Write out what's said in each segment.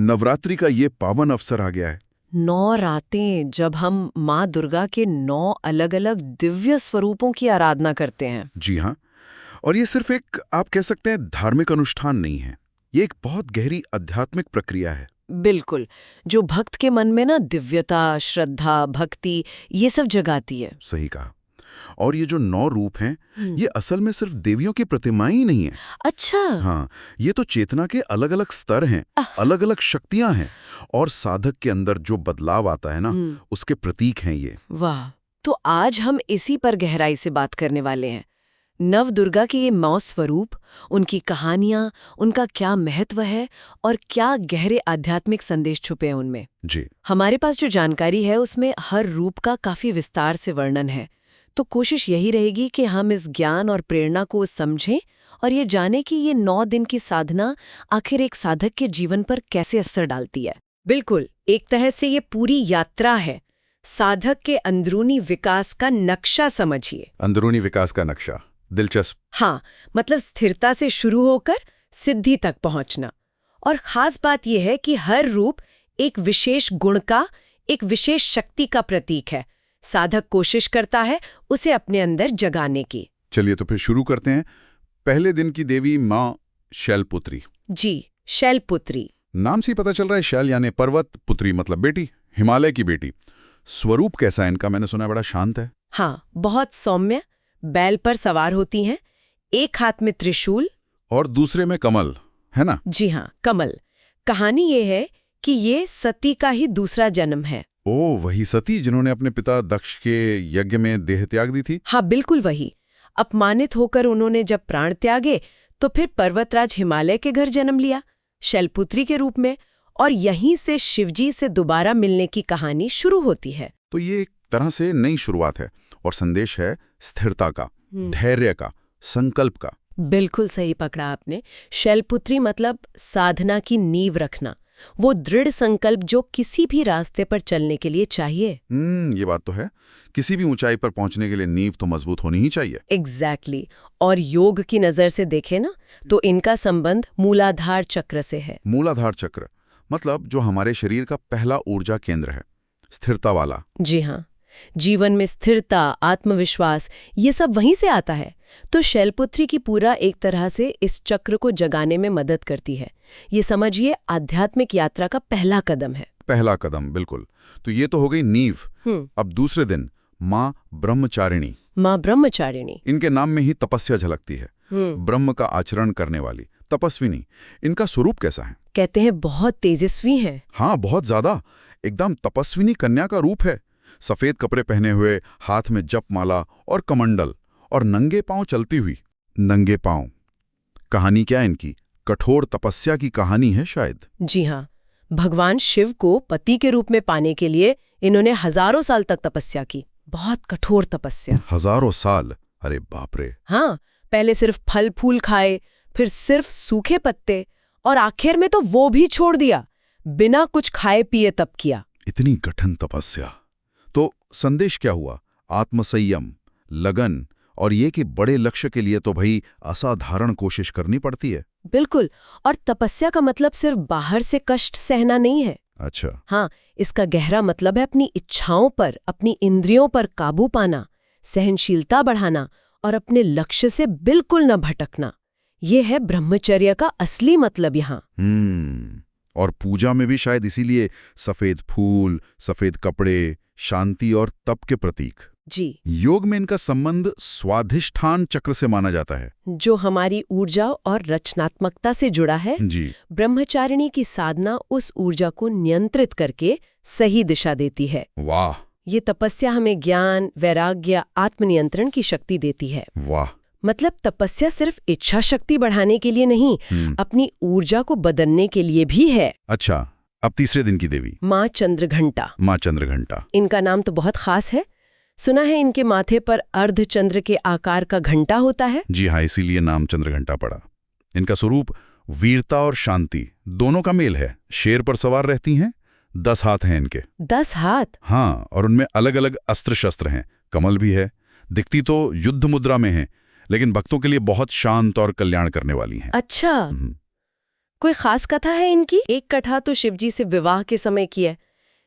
नवरात्रि का ये पावन अवसर आ गया है। 9 रातें जब हम माँ दुर्गा के 9 अलग-अलग दिव्य स्वरूपों की आराधना करते हैं। जी हाँ, और ये सिर्फ एक आप कह सकते हैं धार्मिक अनुष्ठान नहीं है, ये एक बहुत गहरी आध्यात्मिक प्रक्रिया है। बिल्कुल, जो भक्त के मन में ना दिव्यता, श्रद्धा, भक्ति ये सब जगाती है। सही कहा। और ये जो 9 रूप हैं, हम्म। ये असल में सिर्फ देवियों की प्रतिमाएं ही नहीं है। अच्छा। हाँ, ये तो चेतना के अलग अलग स्तर हैं, अलग अलग शक्तियां हैं, और साधक के अंदर जो बदलाव आता है ना, उसके प्रतीक हैं ये। वाह, तो आज हम इसी पर गहराई से बात करने वाले हैं। नव दुर्गा के ये 9 स्वरूप, उनकी कहानियां, उनका क्या महत्व है और क्या गहरे आध्यात्मिक संदेश छुपे हैं उनमें। जी। हमारे पास जो जानकारी है उसमें हर रूप का काफी विस्तार से वर्णन है, तो कोशिश यही रहेगी कि हम इस ज्ञान और प्रेरणा को समझें और ये जाने कि ये 9 दिन की साधना आखिर एक साधक के जीवन पर कैसे असर डालती है। बिल्कुल, एक तरह से ये पूरी यात्रा है, साधक के अंदरूनी विकास का नक्शा समझिए। अंदरूनी विकास का नक्शा, दिलचस्प। हाँ, मतलब स्थिरता से शुरू होकर सिद्धि तक पहुंचना। और खास बात यह है कि हर रूप एक विशेष गुण का, एक विशेष शक्ति का प्रतीक है। साधक कोशिश करता है उसे अपने अंदर जगाने की। चलिए तो फिर शुरू करते हैं। पहले दिन की देवी माँ शैलपुत्री। जी, शैलपुत्री। नाम से ही पता चल रहा है, शैल यानी पर्वत, पुत्री मतलब बेटी, हिमालय की बेटी। स्वरूप कैसा है इनका? मैंने सुना है बड़ा शांत है। हाँ, बहुत सौम्य, बैल पर सवार होती हैं, एक हाथ में त्रिशूल और दूसरे में कमल, है ना? जी हाँ, कमल। कहानी ये है कि ये सती का ही दूसरा जन्म है। ओ, वही सती जिन्होंने अपने पिता दक्ष के यज्ञ में देह त्याग दी थी। हाँ, बिल्कुल वही। अपमानित होकर उन्होंने जब प्राण त्यागे तो फिर पर्वतराज हिमालय के घर जन्म लिया, शैलपुत्री के रूप में, और यहीं से शिवजी से दोबारा मिलने की कहानी शुरू होती है। तो ये एक तरह से नई शुरुआत है, और संदेश है स्थिरता का, धैर्य का, संकल्प का। बिल्कुल सही पकड़ा आपने। शैलपुत्री मतलब साधना की नींव रखना, वो दृढ़ संकल्प जो किसी भी रास्ते पर चलने के लिए चाहिए। ये बात तो है। किसी भी ऊंचाई पर पहुंचने के लिए नींव तो मजबूत होनी ही चाहिए। एग्जैक्टली। और योग की नजर से देखें ना, तो इनका संबंध मूलाधार चक्र से है। मूलाधार चक्र मतलब जो हमारे शरीर का पहला ऊर्जा केंद्र है, स्थिरता वाला। जी हाँ, जीवन में स्थिरता, आत्मविश्वास, ये सब वहीं से आता है। तो शैलपुत्री की पूरा एक तरह से इस चक्र को जगाने में मदद करती है। ये समझिए आध्यात्मिक यात्रा का पहला कदम है। पहला कदम, बिल्कुल। तो ये तो हो गई नींव। अब दूसरे दिन माँ ब्रह्मचारिणी। माँ ब्रह्मचारिणी, इनके नाम में ही तपस्या झलकती है। ब्रह्म का आचरण करने वाली, तपस्विनी। इनका स्वरूप कैसा है? कहते हैं बहुत तेजस्वी हैं। हाँ, बहुत ज्यादा। एकदम तपस्विनी कन्या का रूप है। सफेद कपड़े पहने हुए, हाथ में जपमाला और कमंडल, और नंगे पांव चलती हुई। नंगे पांव। कहानी क्या है इनकी? कठोर तपस्या की कहानी है शायद। जी हाँ, भगवान शिव को पति के रूप में पाने के लिए इन्होंने हजारों साल तक तपस्या की। बहुत कठोर तपस्या। हजारों साल? अरे बाप रे। हाँ, पहले सिर्फ फल फूल खाए, फिर सिर्फ सूखे पत्ते, और आखिर में तो वो भी छोड़ दिया, बिना कुछ खाए पिए तप किया। इतनी कठिन तपस्या। तो संदेश क्या हुआ? आत्मसंयम, लगन, और ये कि बड़े लक्ष्य के लिए तो भाई असाधारण कोशिश करनी पड़ती है। बिल्कुल। और तपस्या का मतलब सिर्फ बाहर से कष्ट सहना नहीं है। अच्छा। हाँ, इसका गहरा मतलब है अपनी इच्छाओं पर, अपनी इंद्रियों पर काबू पाना, सहनशीलता बढ़ाना और अपने लक्ष्य से बिल्कुल न भटकना। ये है ब्रह्मचर्य का असली मतलब यहाँ। और पूजा में भी शायद इसीलिए सफेद फूल, सफेद कपड़े, शांति और तप के प्रतीक। जी। योग में इनका संबंध स्वाधिष्ठान चक्र से माना जाता है, जो हमारी ऊर्जा और रचनात्मकता से जुड़ा है। जी। ब्रह्मचारिणी की साधना उस ऊर्जा को नियंत्रित करके सही दिशा देती है। वाह। ये तपस्या हमें ज्ञान, वैराग्य, आत्मनियंत्रण की शक्ति देती है। वाह। मतलब तपस्या सिर्फ इच्छा शक्ति बढ़ाने के लिए नहीं, अपनी ऊर्जा को बदलने के लिए भी है। अच्छा, अब तीसरे दिन की देवी माँ चंद्रघंटा। माँ चंद्रघंटा। इनका नाम तो बहुत खास है। सुना है इनके माथे पर अर्धचंद्र के आकार का घंटा होता है। जी हाँ, इसीलिए नाम चंद्रघंटा पड़ा। इनका स्वरूप वीरता और शांति दोनों का मेल है। शेर पर सवार रहती हैं। 10 हाथ हैं इनके। 10 हाथ? हाँ, और उनमें अलग अलग अस्त्र शस्त्र हैं। कमल भी है। दिखती तो युद्ध मुद्रा में है, लेकिन भक्तों के लिए बहुत शांत और कल्याण करने वाली हैं। अच्छा। कोई खास कथा है इनकी? एक कथा तो शिवजी से विवाह के समय की है।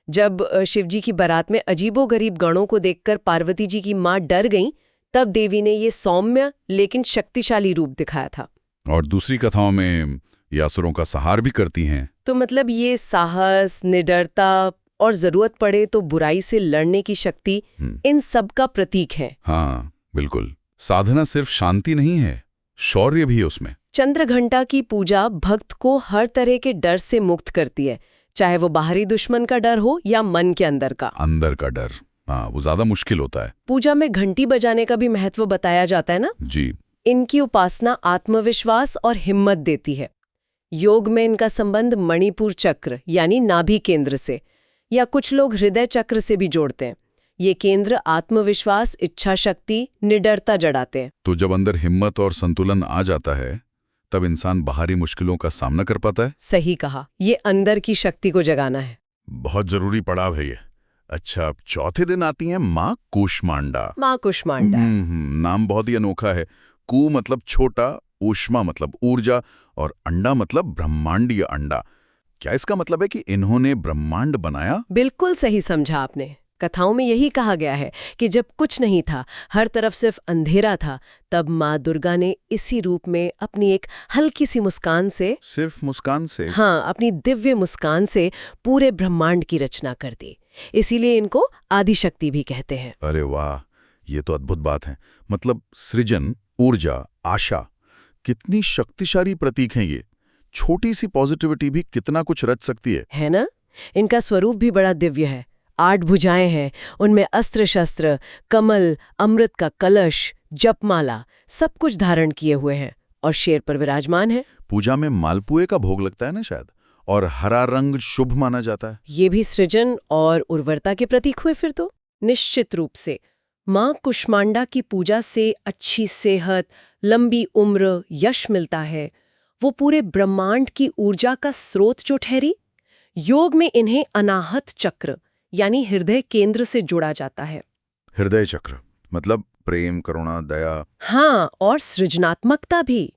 जब शिवजी की बारात में अजीबोगरीब गणों को देखकर पार्वती जी की मां डर गईं, तब देवी ने ये सौम्य लेकिन शक्तिशाली रूप दिखाया था। और दूसरी कथाओं में ये असुरों का संहार भी करती हैं। तो मतलब ये साहस, निडरता और जरूरत पड़े तो बुराई से लड़ने की शक्ति इन सब का प्रतीक है। हाँ बिल्कुल। साधना सिर्फ शांति नहीं है, शौर्य भी है उसमें। चंद्रघंटा की पूजा भक्त को हर तरह के डर से मुक्त करती है, चाहे वो बाहरी दुश्मन का डर हो या मन के अंदर का। अंदर का डर, हाँ, वो ज्यादा मुश्किल होता है। पूजा में घंटी बजाने का भी महत्व बताया जाता है ना? जी। इनकी उपासना आत्मविश्वास और हिम्मत देती है। योग में इनका संबंध मणिपुर चक्र यानी नाभि केंद्र से, या कुछ लोग हृदय चक्र से भी जोड़ते हैं। ये केंद्र आत्मविश्वास, इच्छा शक्ति, निडरता जगाते हैं। तो जब अंदर हिम्मत और संतुलन आ जाता है तब इंसान बाहरी मुश्किलों का सामना कर पाता है। सही कहा, ये अंदर की शक्ति को जगाना है। बहुत जरूरी पड़ाव है ये। अच्छा, अब चौथे दिन आती हैं माँ कूष्मांडा। माँ कुष्मांडा। नाम बहुत ही अनोखा है। कू मतलब छोटा, ऊष्मा मतलब ऊर्जा और अंडा मतलब ब्रह्मांडीय अंडा। क्या इसका मतलब है कि इन्होंने ब्रह्मांड बनाया? बिल्कुल सही समझा आपने। कथाओं में यही कहा गया है कि जब कुछ नहीं था, हर तरफ सिर्फ अंधेरा था, तब माँ दुर्गा ने इसी रूप में अपनी एक हल्की सी मुस्कान से, सिर्फ मुस्कान से? हाँ, अपनी दिव्य मुस्कान से पूरे ब्रह्मांड की रचना कर दी। इसीलिए इनको आदिशक्ति भी कहते हैं। अरे वाह, ये तो अद्भुत बात है। मतलब सृजन, ऊर्जा, आशा, कितनी शक्तिशाली प्रतीक हैं ये। छोटी सी पॉजिटिविटी भी कितना कुछ रच सकती है ना? इनका स्वरूप भी बड़ा दिव्य है। 8 भुजाएं हैं, उनमें अस्त्र शस्त्र, कमल, अमृत का कलश, जपमाला, सब कुछ धारण किए हुए हैं और शेर पर विराजमान है। पूजा में मालपुए का भोग लगता है ना शायद, और हरा रंग शुभ माना जाता है। ये भी सृजन और उर्वरता के प्रतीक हुए फिर तो। निश्चित रूप से माँ कुष्मांडा की पूजा से अच्छी सेहत, लंबी उम्र, यश मिलता है। वो पूरे ब्रह्मांड की ऊर्जा का स्रोत जो ठहरी। योग में इन्हें अनाहत चक्र यानी हृदय केंद्र से जोड़ा जाता है। हृदय चक्र मतलब प्रेम, करुणा, दया। हाँ, और सृजनात्मकता भी।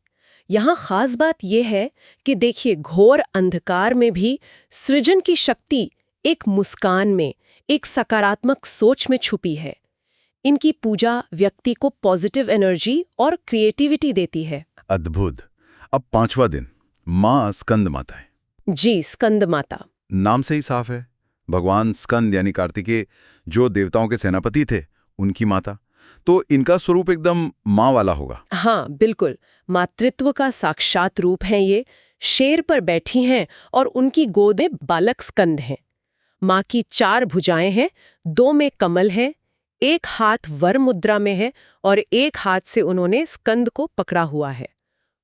यहाँ खास बात यह है कि देखिए, घोर अंधकार में भी सृजन की शक्ति एक मुस्कान में, एक सकारात्मक सोच में छुपी है। इनकी पूजा व्यक्ति को पॉजिटिव एनर्जी और क्रिएटिविटी देती है। अद्भुत। अब 5वां दिन, माँ स्कंद माता है। जी, स्कंद माता। नाम से ही साफ है, भगवान स्कंद यानी कार्तिकेय, जो देवताओं के सेनापति थे, उनकी माता। तो इनका स्वरूप एकदम माँ वाला होगा। हाँ बिल्कुल, मातृत्व का साक्षात रूप है ये। शेर पर बैठी हैं और उनकी गोद में बालक स्कंद हैं। माँ की 4 भुजाएं हैं, 2 में कमल है, एक हाथ वर मुद्रा में है और एक हाथ से उन्होंने स्कंद को पकड़ा हुआ है।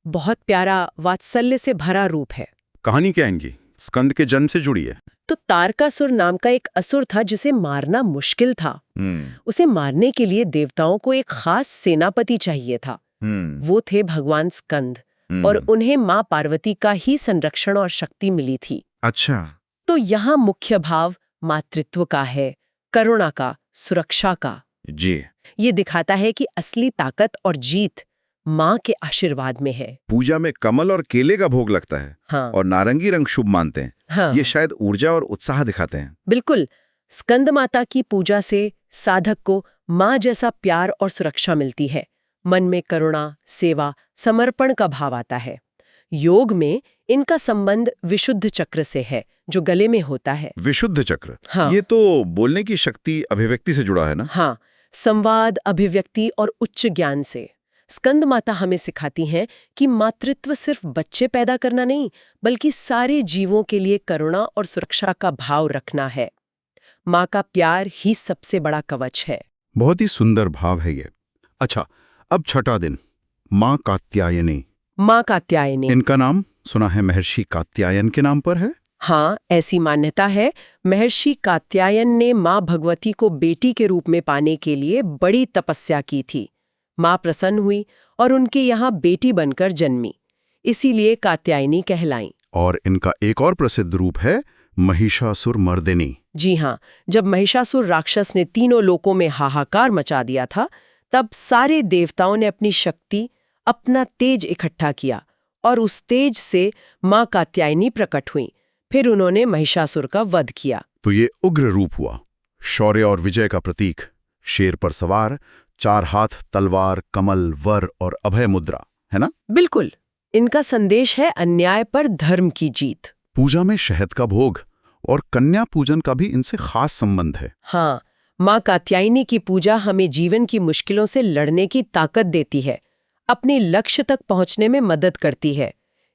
बहुत प्यारा, वात्सल्य से भरा रूप है। कहानी क्या इनकी स्कंद के जन्म से जुड़ी है? तो तारकासुर नाम का एक असुर था जिसे मारना मुश्किल था। उसे मारने के लिए देवताओं को एक खास सेनापति चाहिए था। वो थे भगवान स्कंद, और उन्हें माँ पार्वती का ही संरक्षण और शक्ति मिली थी। अच्छा। तो यहाँ मुख्य भाव मातृत्व का है, करुणा का, सुरक्षा का। जी। ये दिखाता है कि असली ताकत और जीत माँ के आशीर्वाद में है। पूजा में कमल और केले का भोग लगता है। हाँ। और नारंगी रंग शुभ मानते हैं। हाँ। ये शायद ऊर्जा और उत्साह दिखाते हैं। बिल्कुल। स्कंद माता की पूजा से साधक को माँ जैसा प्यार और सुरक्षा मिलती है। मन में करुणा, सेवा, समर्पण का भाव आता है। योग में इनका संबंध विशुद्ध चक्र से है, जो गले में होता है। विशुद्ध चक्र? हाँ। ये तो बोलने की शक्ति, अभिव्यक्ति से जुड़ा है ना? हाँ, संवाद, अभिव्यक्ति और उच्च ज्ञान से। स्कंद माता हमें सिखाती हैं कि मातृत्व सिर्फ बच्चे पैदा करना नहीं, बल्कि सारे जीवों के लिए करुणा और सुरक्षा का भाव रखना है। माँ का प्यार ही सबसे बड़ा कवच है। बहुत ही सुंदर भाव है ये। अच्छा, अब 6वां दिन, माँ कात्यायनी। माँ कात्यायनी। इनका नाम सुना है महर्षि कात्यायन के नाम पर है? हाँ, ऐसी मान्यता है। महर्षि कात्यायन ने माँ भगवती को बेटी के रूप में पाने के लिए बड़ी तपस्या की थी। माँ प्रसन्न हुई और उनके यहाँ बेटी बनकर जन्मी, इसीलिए कात्यायनी कहलाईं। और इनका एक और प्रसिद्ध रूप है महिषासुर मर्दिनी। जी हाँ, जब महिषासुर राक्षस ने तीनों लोकों में हाहाकार मचा दिया था, तब सारे देवताओं ने अपनी शक्ति, अपना तेज इकट्ठा किया और उस तेज से माँ कात्यायनी प्रकट हुई। फिर उन्होंने महिषासुर का वध किया। तो ये उग्र रूप हुआ, शौर्य और विजय का प्रतीक, शेर पर सवार, 4 हाथ, तलवार, कमल, वर और अभय मुद्रा, है ना? बिल्कुल। इनका संदेश है अन्याय पर धर्म की जीत। पूजा में शहद का भोग और कन्या पूजन का भी इनसे खास संबंध है। हाँ, माँ कात्यायनी की पूजा हमें जीवन की मुश्किलों से लड़ने की ताकत देती है, अपने लक्ष्य तक पहुंचने में मदद करती है।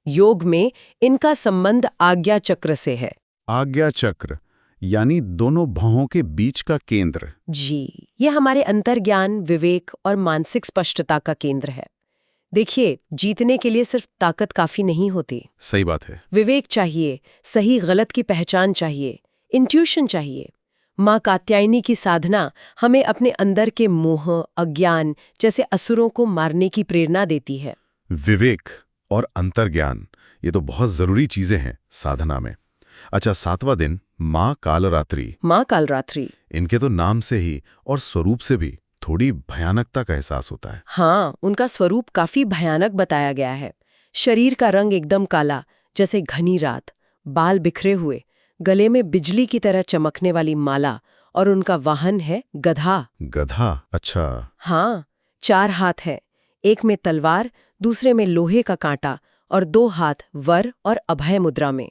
योग में इनका संबंध आज्ञा चक्र से है। आज्ञा चक्र यानी दोनों भौहों के बीच का केंद्र। जी, ये हमारे अंतर्ज्ञान, विवेक और मानसिक स्पष्टता का केंद्र है। देखिए, जीतने के लिए सिर्फ ताकत काफी नहीं होती। सही बात है। विवेक चाहिए, सही गलत की पहचान चाहिए, इंट्यूशन चाहिए। माँ कात्यायनी की साधना हमें अपने अंदर के मोह, अज्ञान जैसे असुरों को मारने की प्रेरणा देती है। विवेक और अंतर्ज्ञान, ये तो बहुत जरूरी चीजें हैं साधना में। अच्छा, 7वां दिन माँ कालरात्रि। माँ कालरात्रि। इनके तो नाम से ही और स्वरूप से भी थोड़ी भयानकता का एहसास होता है। हाँ, उनका स्वरूप काफी भयानक बताया गया है। शरीर का रंग एकदम काला, जैसे घनी रात, बाल बिखरे हुए, गले में बिजली की तरह चमकने वाली माला, और उनका वाहन है गधा। गधा? अच्छा। हाँ, 4 हाथ हैं, एक में तलवार, दूसरे में लोहे का कांटा और 2 हाथ वर और अभय मुद्रा में।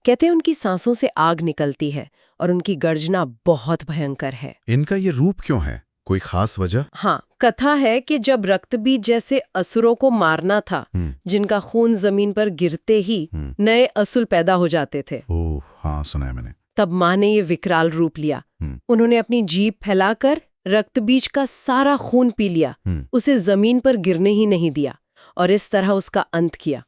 कहते हैं उनकी सांसों से आग निकलती है और उनकी गर्जना बहुत भयंकर है। इनका ये रूप क्यों है? कोई खास वजह? हाँ, कथा है कि जब रक्तबीज जैसे असुरों को मारना था, जिनका खून जमीन पर गिरते ही नए असुर पैदा हो जाते थे। ओह, हाँ, सुना है मैंने। तब माँ ने ये विकराल रूप लिया। उन्होंने अपनी जीभ फैलाकर रक्तबीज का सारा खून पी लिया, उसे जमीन पर गिरने ही नहीं दिया और इस तरह उसका अंत किया।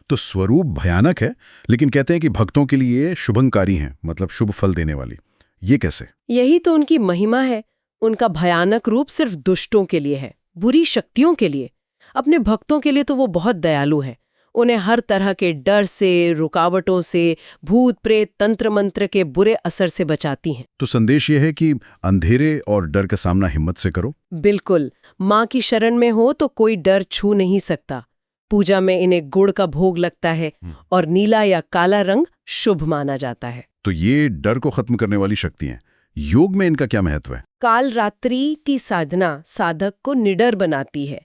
तो स्वरूप भयानक है, लेकिन कहते हैं कि भक्तों के लिए शुभंकारी हैं, मतलब शुभ फल देने वाली। ये कैसे? यही तो उनकी महिमा है। उनका भयानक रूप सिर्फ दुष्टों के लिए है, बुरी शक्तियों के लिए। अपने भक्तों के लिए तो वो बहुत दयालु है। उन्हें हर तरह के डर से, रुकावटों से, भूत प्रेत, तंत्र मंत्र के बुरे असर से बचाती हैं। तो संदेश ये है कि अंधेरे और डर का सामना हिम्मत से करो। बिल्कुल, माँ की शरण में हो तो कोई डर छू नहीं सकता। पूजा में इन्हें गुड़ का भोग लगता है और नीला या काला रंग शुभ माना जाता है। तो ये डर को खत्म करने वाली शक्ति हैं। योग में इनका क्या महत्व है? कालरात्रि की साधना साधक को निडर बनाती है।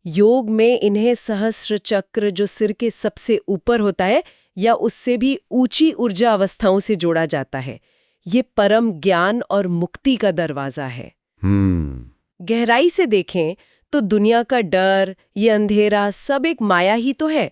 योग में इन्हें सहस्र चक्र, जो सिर के सबसे ऊपर होता है, या उससे भी ऊंची ऊर्जा अवस्थाओं से जोड़ा जाता है। ये परम ज्ञान और मुक्ति का दरवाजा है। गहराई से देखें तो दुनिया का डर, ये अंधेरा, सब एक माया ही तो है।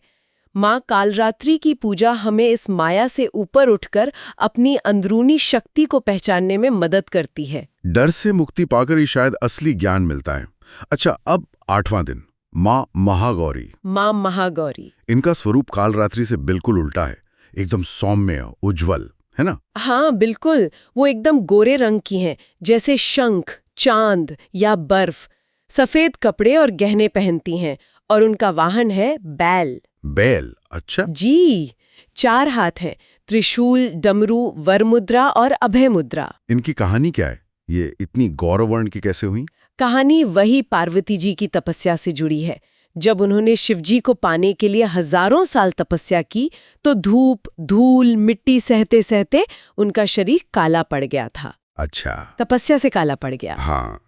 माँ कालरात्रि की पूजा हमें इस माया से ऊपर उठकर अपनी अंदरूनी शक्ति को पहचानने में मदद करती है। डर से मुक्ति पाकर ही शायद असली ज्ञान मिलता है। अच्छा, अब 8वां दिन माँ महागौरी। माँ महागौरी। इनका स्वरूप कालरात्रि से बिल्कुल उल्टा है, एकदम सौम्य, उज्जवल, है ना? हाँ बिल्कुल, वो एकदम गोरे रंग की हैं, जैसे शंख, चांद या बर्फ। सफेद कपड़े और गहने पहनती हैं और उनका वाहन है बैल। बैल? अच्छा। जी, 4 हाथ हैं, त्रिशूल, डमरू, वरमुद्रा और अभय मुद्रा। इनकी कहानी क्या है? ये इतनी गौरवर्ण की कैसे हुई? कहानी वही पार्वती जी की तपस्या से जुड़ी है। जब उन्होंने शिवजी को पाने के लिए हजारों साल तपस्या की, तो धूप, धूल, मिट्टी सहते सहते उनका शरीर काला पड़ गया था। अच्छा, तपस्या से काला पड़ गया। हाँ।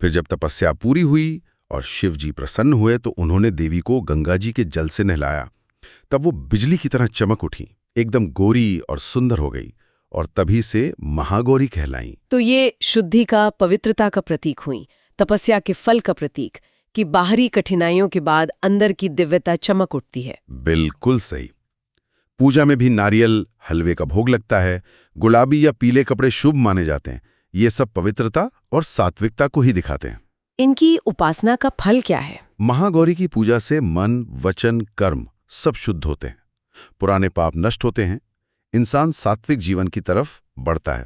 फिर जब तपस्या पूरी हुई और शिव जी प्रसन्न हुए तो उन्होंने देवी को गंगा जी के जल से नहलाया। तब वो बिजली की तरह चमक उठी, एकदम गोरी और सुंदर हो गई और तभी से महागौरी कहलाई। तो ये शुद्धि का, पवित्रता का प्रतीक हुई, तपस्या के फल का प्रतीक, कि बाहरी कठिनाइयों के बाद अंदर की दिव्यता चमक उठती है। बिल्कुल सही। पूजा में भी नारियल, हलवे का भोग लगता है। गुलाबी या पीले कपड़े शुभ माने जाते हैं। ये सब पवित्रता और सात्विकता को ही दिखाते हैं। इनकी उपासना का फल क्या है? महागौरी की पूजा से मन, वचन, कर्म सब शुद्ध होते हैं, पुराने पाप नष्ट होते हैं, इंसान सात्विक जीवन की तरफ बढ़ता है।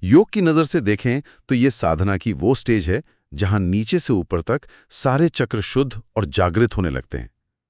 योग की नजर से देखें तो ये साधना की वो स्टेज है जहां नीचे से ऊपर तक सारे चक्र शुद्ध और जागृत होने लगते हैं।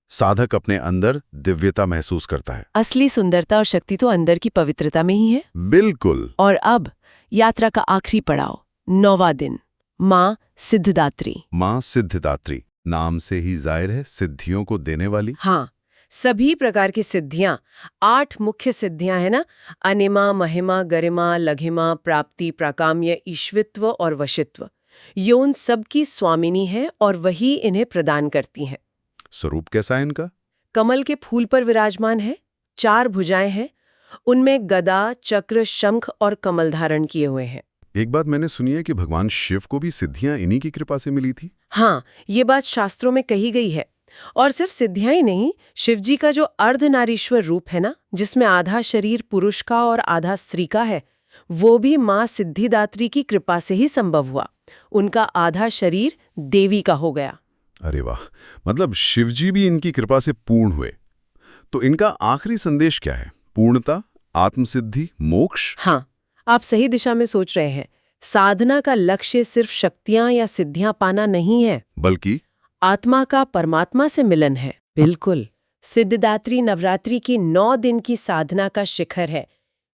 साधक अपने अंदर दिव्यता महसूस करता है। असली सुंदरता और शक्ति तो अंदर की पवित्रता में ही है। बिल्कुल। और अब यात्रा का आखिरी पड़ाव, 9वां दिन, माँ सिद्धिदात्री। माँ सिद्धिदात्री, नाम से ही जाहिर है सिद्धियों को देने वाली। हाँ, सभी प्रकार की सिद्धियां, 8 मुख्य सिद्धियां है ना, अनिमा, महिमा, गरिमा, लघिमा, प्राप्ति, प्राकाम्य, ईश्वित्व और वशित्व। ये उन सब की स्वामिनी है और वही इन्हें प्रदान करती हैं। स्वरूप कैसा है इनका? कमल के फूल पर विराजमान है, 4 भुजाएं हैं, उनमें गदा, चक्र, शंख और कमल धारण किए हुए हैं। एक बात मैंने सुनी है कि भगवान शिव को भी सिद्धियां इन्हीं की कृपा से मिली थी। हाँ, ये बात शास्त्रों में कही गई है। और सिर्फ सिद्धियां ही नहीं, शिवजी का जो अर्धनारीश्वर रूप है ना, जिसमें आधा शरीर पुरुष का और आधा स्त्री का है, वो भी माँ सिद्धिदात्री की कृपा से ही संभव हुआ। उनका आधा शरीर देवी का हो गया। अरे वाह, मतलब शिवजी भी इनकी कृपा से पूर्ण हुए। तो इनका आखिरी संदेश क्या है? पूर्णता, आत्मसिद्धि, मोक्ष? हाँ, आप सही दिशा में सोच रहे हैं। साधना का लक्ष्य सिर्फ शक्तियां या सिद्धियां पाना नहीं है, बल्कि आत्मा का परमात्मा से मिलन है। बिल्कुल, सिद्धिदात्री नवरात्रि की 9 दिन की साधना का शिखर है।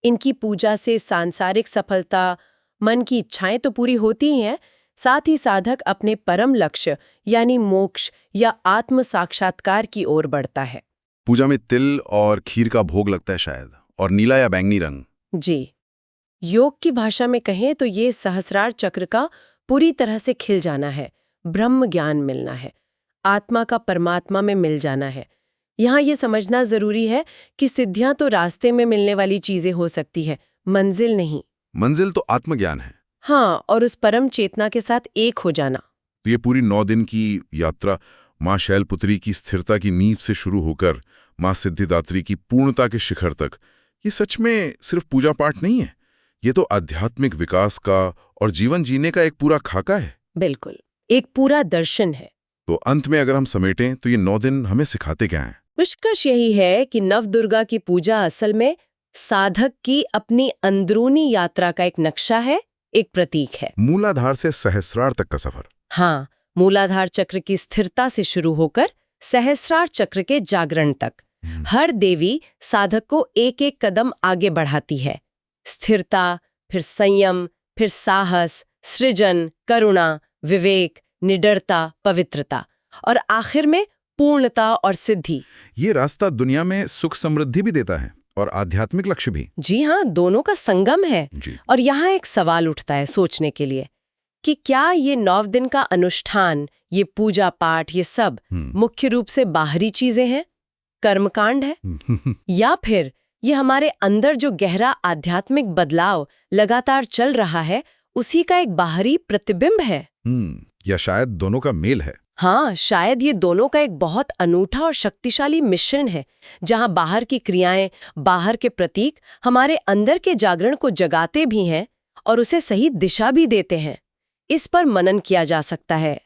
इनकी पूजा से सांसारिक सफलता, मन की इच्छाएं तो पूरी होती ही हैं, साथ ही साधक अपने परम लक्ष्य यानी मोक्ष या आत्म साक्षात्कार की ओर बढ़ता है। पूजा में तिल और खीर का भोग लगता है शायद, और नीला या बैंगनी रंग। जी, योग की भाषा में कहें तो ये सहस्रार चक्र का पूरी तरह से खिल जाना है, ब्रह्म ज्ञान मिलना है, आत्मा का परमात्मा में मिल जाना है। यहाँ ये समझना जरूरी है कि सिद्धियां तो रास्ते में मिलने वाली चीजें हो सकती है, मंजिल नहीं। मंजिल तो आत्मज्ञान है। हाँ, और उस परम चेतना के साथ एक हो जाना। तो ये पूरी 9 दिन की यात्रा माँ शैलपुत्री की स्थिरता की नींव से शुरू होकर माँ सिद्धिदात्री की पूर्णता के शिखर तक, ये सच में सिर्फ पूजा पाठ नहीं है, ये तो आध्यात्मिक विकास का और जीवन जीने का एक पूरा खाका है। बिल्कुल, एक पूरा दर्शन है। तो अंत में अगर हम समेटें तो ये 9 दिन हमें सिखाते क्या हैं? निष्कर्ष यही है कि नवदुर्गा की पूजा असल में साधक की अपनी अंदरूनी यात्रा का एक नक्शा है, एक प्रतीक है। मूलाधार से सहस्रार तक का सफर। हाँ, मूलाधार चक्र की स्थिरता से शुरू होकर सहस्रार चक्र के जागरण तक हर देवी साधक को एक एक कदम आगे बढ़ाती है। स्थिरता, फिर संयम, फिर साहस, सृजन, करुणा, विवेक, निडरता, पवित्रता और आखिर में पूर्णता और सिद्धि। ये रास्ता दुनिया में सुख समृद्धि भी देता है और आध्यात्मिक लक्ष्य भी। जी हाँ, दोनों का संगम है। जी। और यहाँ एक सवाल उठता है सोचने के लिए कि क्या ये 9 दिन का अनुष्ठान, ये पूजा पाठ, ये सब मुख्य रूप से बाहरी चीजें हैं, कर्मकांड है, या फिर ये हमारे अंदर जो गहरा आध्यात्मिक बदलाव लगातार चल रहा है उसी का एक बाहरी प्रतिबिंब है? या शायद दोनों का मेल है। हाँ, शायद ये दोनों का एक बहुत अनूठा और शक्तिशाली मिश्रण है, जहाँ बाहर की क्रियाएं, बाहर के प्रतीक हमारे अंदर के जागरण को जगाते भी हैं और उसे सही दिशा भी देते हैं। इस पर मनन किया जा सकता है।